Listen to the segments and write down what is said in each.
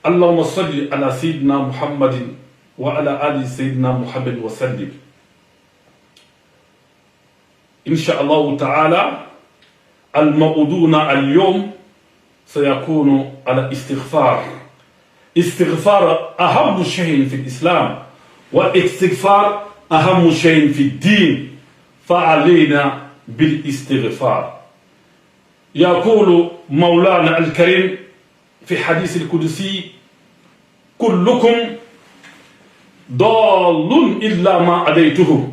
اللهم صل على سيدنا محمد وعلى آل سيدنا محمد وسلم. إن شاء الله تعالى الموضوع اليوم سيكون على استغفار أهم شيء في الإسلام، والاستغفار أهم شيء في الدين، فعلينا بالاستغفار. يقول مولانا الكريم في حديث القدسي: كلكم ضال إلا ما هديته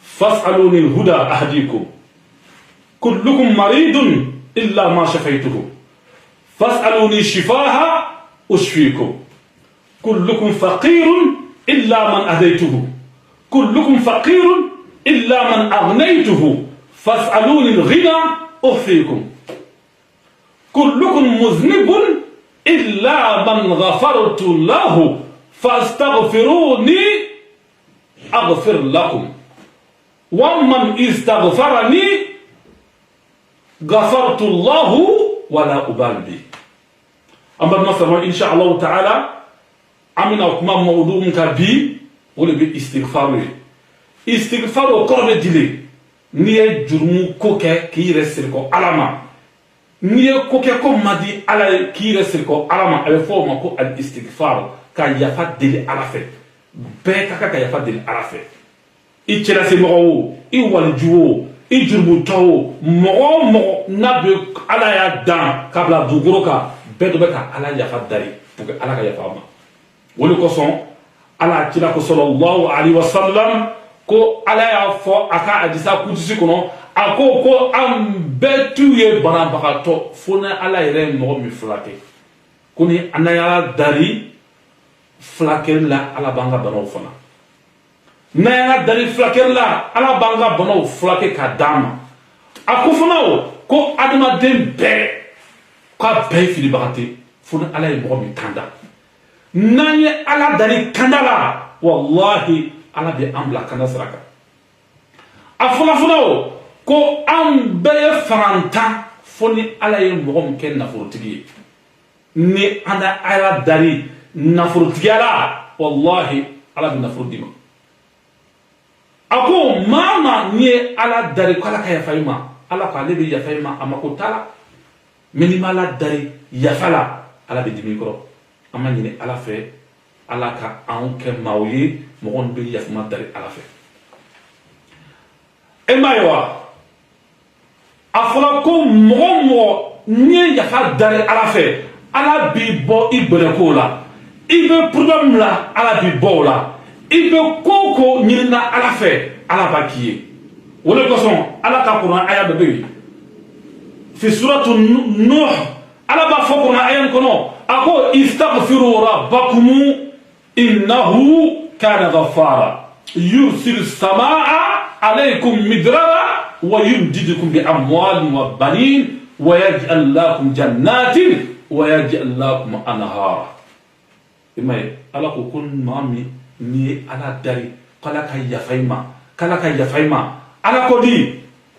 فاسألوني الهدى أهديكم، كلكم مريض إلا ما شفيته فاسألوني شفاها أشفيكم، كلكم فقير إلا من أهديته، كلكم فقير إلا من أغنيته فاسألوني الغنى أغفيكم، كلكم مذنب إلا من غفرت له فاستغفروني أغفر لكم، ومن استغفرني غفرت الله ولا أبالي به. أما مثلا إن شاء الله تعالى أمنا كما موضوع كبير ولا باستغفار. استغفار وقرب دليل نيه جرمو كوكا كي رسلكو علما نيه كوكا كو مادي على كي رسلكو علما أبفو ماكو الاستغفار كا يفاد دليل على فيه بيكا كا يفاد دليل على فيه. إتشلا سمعو إيوالجو إجرمو تاو مو نبي على يدان كابلا دوغروكا بدو بكا على يفاد داري بوك على يفاما ولكوسون على تلاكو صلى الله عليه وسلم ko ala y'a fɔ a ka hadisa kutusi kɔnɔ a ko an bɛɛ t'u ye banabagatɔ fo ni ala yɛrɛ ye mɔgɔ min fulakɛ ko ni an y'a dari fulakɛli la ala b'an ka banaw fana n'an y'a dari fulakɛli la ala b'an ka banaw fulakɛ k'a d'an ma a ko fana o ko adamaden bɛɛ k'a bɛɛ ye filibaga tɛ fo ni ala ye mɔgɔ min kanda n'an ye ala dari kanda la wallahi ala bɛ an bila kanda sira kan. A fɔlɔfɔlɔ o ko an bɛɛ ye farantan fo ni ala ye mɔgɔ min kɛ nafolotigi ye ni an na ala dari nafolotigiya la wallahi ala bɛ nafolo d'i ma. A ko maa ma n'i ye ala dari ko ala ka yafa i ma ala ko ale bɛ yafa i ma a mako t'a la mɛ n'i ma ala dari yafa la ala bɛ dimi i kɔrɔ. An ma ɲini ala fɛ ala ka anw kɛ maaw ye mɔgɔ bɛ yafama dari ala fɛ. E m'a ye wa a fɔra ko mɔgɔ o mɔgɔ n'i ye yafa dari ala fɛ ala b'i bɔ i gbɛrɛkow la i bɛ problème la ala b'i bɔ o la i bɛ ko o ko ɲinina ala fɛ ala b'a k'i ye. O de kosɔn ala ka kuran aya dɔ bɛ yen fi suratu nuh ala b'a fɔ kuran aya in kɔnɔ a ko istaghfiru rabbakum innahu كان غفارا يرسل السماء عليكم مدرارا ويمددكم بأموال وبنين ويجعل لكم جنات ويجعل لكم أنهارا. إما على كون مامي ني على داري كلا كي يفايما على كودي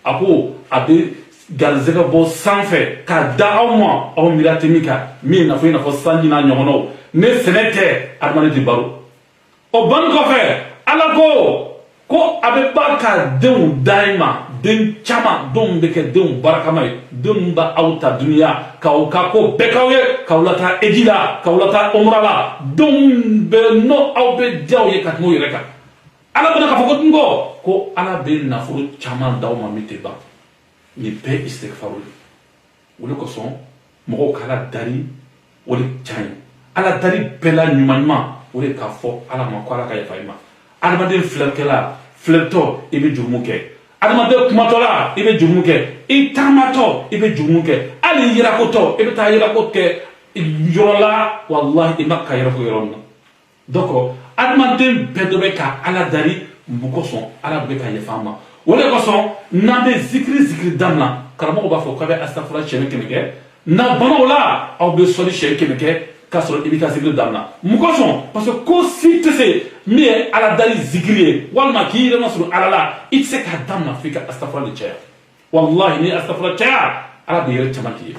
أكو أبي galzega bo sanfɛ ka da aw ma aw miratimi ka min nafɔ i n'a fɔ sanji n'a ɲɔgɔnnaw ne sɛnɛ tɛ adamaden tɛ baro. O ban kɔfɛ ala ko a bɛ ba ka denw d'a ma den caman denw bɛ kɛ denw barakama ye denw b'a aw ta duniya k'aw ka ko bɛɛ k'aw ye k'aw lataa eji la k'aw lataa umra la denw bɛ n'o aw bɛ diya aw ye ka tɛmɛ o yɛrɛ kan. Ala bɛna k'a fɔ ko dun ko ala bɛ nafolo caman d'aw ma min tɛ ban nin bɛɛ istigfaru ye. O de kosɔn mɔgɔw k'ala dari o de ca ye ala dari bɛɛ la ɲuman o de k'a fɔ ala ma ko ala ka yafa i ma. Adamaden filɛlikɛla filɛtɔ i bɛ jurumu kɛ, adamaden kumatɔla i bɛ jurumu kɛ, i taamatɔ i bɛ jurumu kɛ, hali yirakotɔ i bɛ taa yirako kɛ yɔrɔ la walahi i ma ka yirako yɔrɔ min na. Donc adamaden bɛɛ dɔ bɛ ka ala dari mun kosɔn ala bɛ ka yafa an ma. O de kosɔn n'an bɛ zikiri daminɛ karamɔgɔ b'a fɔ k'a bɛ asafura siɲɛ 100 kɛ na banaw la aw bɛ sɔli siɲɛ 100 kɛ k'a sɔrɔ i bɛ ka zikiri daminɛ mun kosɔn parce que ko si tɛ se min ye ala dari zikiri ye walima k'i yɛrɛ ma sɔrɔ ala la i tɛ se k'a daminɛ f'i ka asafura de caya walahi ni asafura caya ala bɛ yɛrɛ caman k'i ye.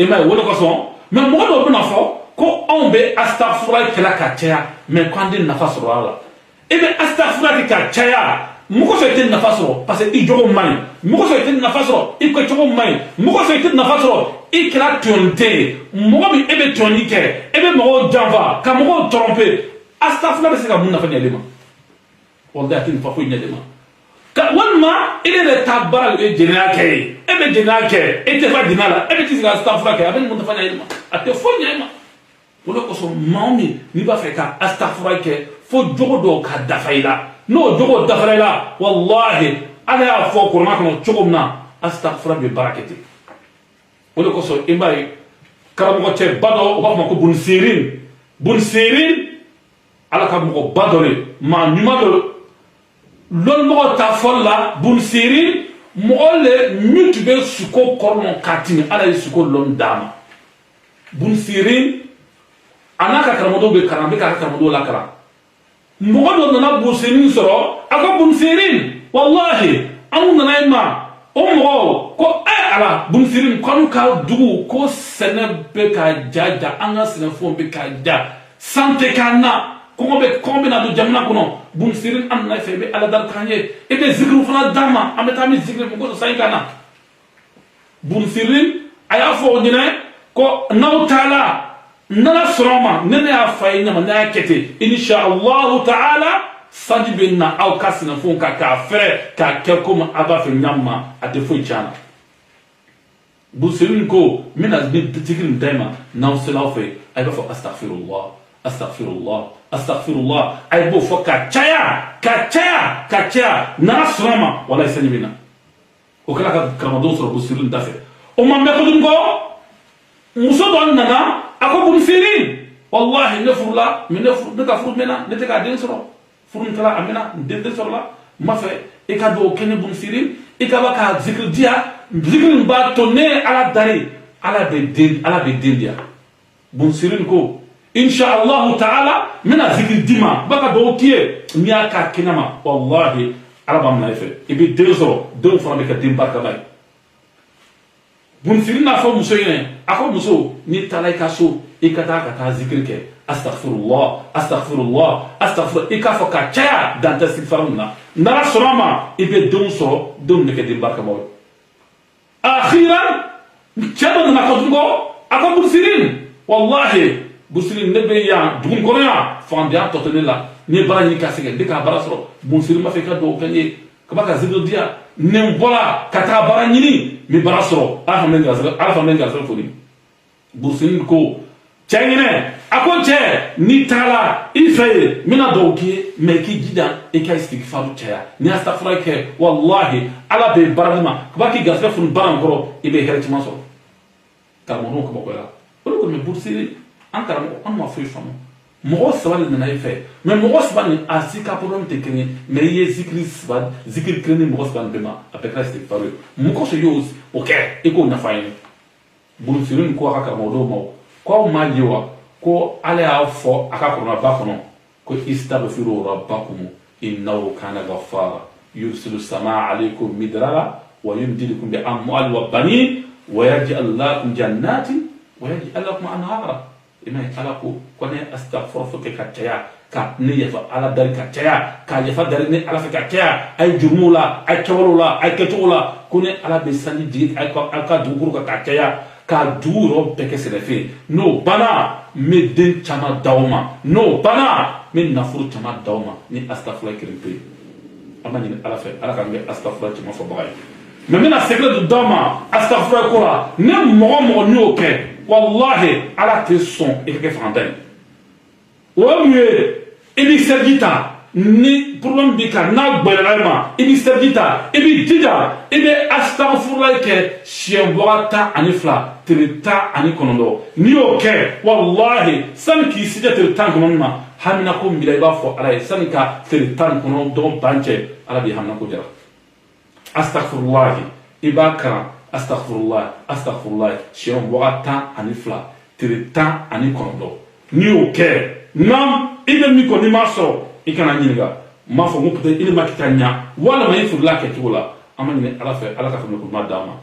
I m'a ye o de kosɔn mais mɔgɔ dɔw bɛna fɔ ko on be astaghfirullah kala ka caya mais quand il nafa sɔrɔ la e be astaghfirullah ka caya mɔgɔ sɔrɔ tɛ nafa sɔrɔ parce que i jogo man ɲi mɔgɔ sɔrɔ tɛ nafa sɔrɔ i kɛcogo man ɲi mɔgɔ sɔrɔ tɛ nafa sɔrɔ i kɛra tɔnte ye mɔgɔ min e be tɔnni kɛ e be mɔgɔw janfa ka mɔgɔw tromper astaghfirullah bɛ se ka mun nafa ɲɛ ale ma wallahi a tɛ nafa foyi ɲɛ ale ma walima e de ta baara e jɛnɛya kɛ ye e bɛ jɛnɛya kɛ e tɛ fa dina la e bɛ ti se ka astaghfirullah kɛ a bɛ mun nafa ɲɛ ale ma a tɛ foyi ɲɛ e ma o de kosɔn maa min n'i b'a fɛ ka astaghfirullah kɛ fo jogo dɔw ka dafa i la n'o jogo dafara i la wallahi ala y'a fɔ kuranɛ kɔnɔ cogo min na astaghfirullah bɛ baara kɛ ten o de kosɔn i b'a ye karamɔgɔ cɛ ba dɔ u b'a fɔ ma ko Bun Sirin ala ka mɔgɔ ba dɔ de maa ɲuman dɔ lɔnmɔgɔ ta fɔli la Bun Sirin mɔgɔ le min tun bɛ suko kɔrɔnɔ k'a timi ala ye suko lɔn d'a ma Bun Sirin a n'a ka karamɔgɔ dɔw bɛ kalan a bɛ k'a ka karamɔgɔ dɔw lakalan mɔgɔ dɔ nana Bun Sirin sɔrɔ a ko Bun Sirin wallahi anw nana i ma o mɔgɔw ko ala Bun Sirin k'anw ka dugu ko sɛnɛ bɛ ka ja an ka sɛnɛfɛnw bɛ ka ja san tɛ k'an na kɔngɔ bɛ na don jamana kɔnɔ Bun Sirin an nana fɛ i bɛ ala dali k'an ye i bɛ zikiriw fana d'a ma an bɛ taa min zikiri fɛ ko san ka na Bun Sirin a y'a fɔ o ɲinɛ ko n'aw taala nana sɔrɔ ma ne y'a fa ye ɲama ne y'a kɛ ten inshallahu ta'ala sanji bɛ na aw ka sɛnɛfɛnw kan k'a fɛrɛ k'a kɛ komi a b'a fɛ ɲam ma a tɛ foyi tiɲɛ a la Bun Sirin ko n bɛna zikiri nin da ma n'aw sera aw fɛ a b'a fɔ astaghfirullah astaghfirullah astaghfirullah a ye b'o fɔ ka caya n'a sɔrɔ ma walahi sanji bɛ na o kɛra ka karamɔgɔw sɔrɔ Bun Sirin da fɛ o ma mɛn tuguni kɔ muso dɔ nana a ko Bun Sirin wallahi ne furula ne ka furu mɛnna ne tɛ k'a den sɔrɔ furu in kɛra a mɛnna n den tɛ sɔrɔ la n b'a fɛ i ka dugawu kɛ ne Bun Sirin i ka ba ka zikiri di yan zikiri in b'a to ne ye ala dari ala bɛ den di yan Bun Sirin ko inshallahu ta'ala n bɛna zikiri di ma ba ka dugawu k'i ye n'i y'a k'a kɛnɛ ma wallahi ala b'a minɛ i fɛ i bɛ den sɔrɔ denw fana bɛ kɛ den barikaba ye Bun Sirin n'a fɔ muso ɲɛna a ko muso n'i taara i ka so i ka taa zikiri kɛ astaghfirullah i k'a fɔ ka caya dan tɛ istighfar min na n'ala sɔnna a ma i bɛ denw sɔrɔ denw bɛ kɛ den barikabaw ye akhiran cɛ dɔ nana ka dugu kɔ a ko Bun Sirin wallahi Bun Sirin ne bɛ yan dugu kɔnɔ yan fandenya tɔ tɛ ne la n ye baara ɲini ka sɛgɛn ne k'a baara sɔrɔ Bun Sirin b'a fɛ i ka dugawu kɛ n ye ka ba ka zikiri di yan ne bɔra ka taa baara ɲini n bɛ baara sɔrɔ ala fana bɛ n garisɛgɛ foni Bun Sirin ko cɛ ɲinɛ a ko cɛ n'i taara i fɛ yen n bɛna dugawu k'i ye mɛ k'i jija i ka istighfaru caya n'i y'a astaghfirullah kɛ wallahi ala bɛ baara di ma ka ba k'i garisɛgɛ foni baara in kɔrɔ i bɛ hɛrɛ caman sɔrɔ karamɔgɔw ka bɔ la o de kɔni Bun Sirin an karamɔgɔ an ma foyi faamu mɔgɔ saba de nana i fɛ mɛ mɔgɔ saba nin a si ka problème tɛ kelen ye mɛ i ye zikiri kelen ni mɔgɔ saba nin bɛɛ ma a bɛɛ kɛra istighfaru ye mun kɔsɔn i y'o kɛ i k'o nafa ɲini Bun Sirin ko a ka karamɔgɔ dɔw ma ko aw m'a ye wa ko ala y'a fɔ a ka kuranɛba kɔnɔ ko istaghfiru rabbakum innahu kana ghaffara yursilu samaa alaykum midrara wa yumdidukum bi amwalin wa banin wa yaj'al lakum jannatin wa yaj'al lakum anhara ima ala ko ne astaghfiru fo ka caya ka ne yafa ala dari ka caya ka yafa dari ne ala fɛ ka caya ay jurmu la ay kɛwalew la ay kɛcogo la ko ne ala bɛ sanji jigin ay ka dugukolo kan ka caya ka dugu yɔrɔ bɛɛ kɛ sɛnɛfɛn n'o banna n bɛ den caman d'aw ma n'o banna n bɛ nafolo caman d'aw ma ni astaghfirullah kelen pe an b'a ɲini ala fɛ ala k'an kɛ astaghfirullah caman fɔbaga ye mɛ n bɛna secret d'aw ma astaghfirullah ko la ne mɔgɔ n'i y'o kɛ wallahi ala tɛ sɔn i ka kɛ fantan ye o ye mun ye i b'i sɛrɛji ta ni problème b'i kan n'a gbɛlɛla i ma i b'i sɛrɛji ta i b'i jija i bɛ astaghfirullah kɛ siɲɛ 12 tile 19 n'i y'o kɛ wallahi sani k'i sija tile 19 ma hamina ko bila i b'a fɔ ala ye sani ka tile 19 dɔgɔ ban cɛ ala b'i hamina ko jara astaghfirullah i b'a kalan astaghfirullah siɲɛ 12 tile 19 n'i y'o kɛ nam i bɛ min kɔ n'i m'a sɔrɔ i kana ɲininka n b'a fɔ ko peut-être i ni ma kita ɲa walima i furula kɛcogo la an b'a ɲini ala fɛ ala ka faamuya ko ɲuman d'an ma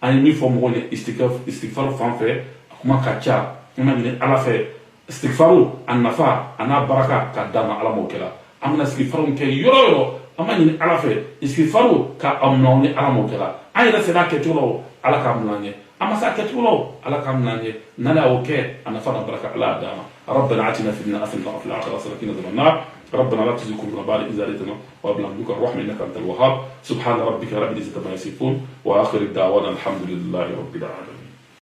an ye min fɔ mɔgɔw ye istighfar fan fɛ a kuma ka ca an b'a ɲini ala fɛ استغفارو النفع أنا بركة كدام على موكلا أمنا استغفارو كي يورو أما ين على في استغفارو كأمنوني على موكلا أي رسنا كتولو على كاملانية أما ساكتولو على كاملانية نلا أوكي أنا فنا بركة على دام ربنا آتنا في الدنيا حسنة وفي الآخرة حسنة وقنا عذاب النار ربنا لا تزغ قلوبنا بعد إذ هديتنا وهب لنا من لدنك الرحمة إنك أنت الوهاب سبحان ربك رب العزة عما يصفون وآخر الدعوانا الحمد لله رب العالمين.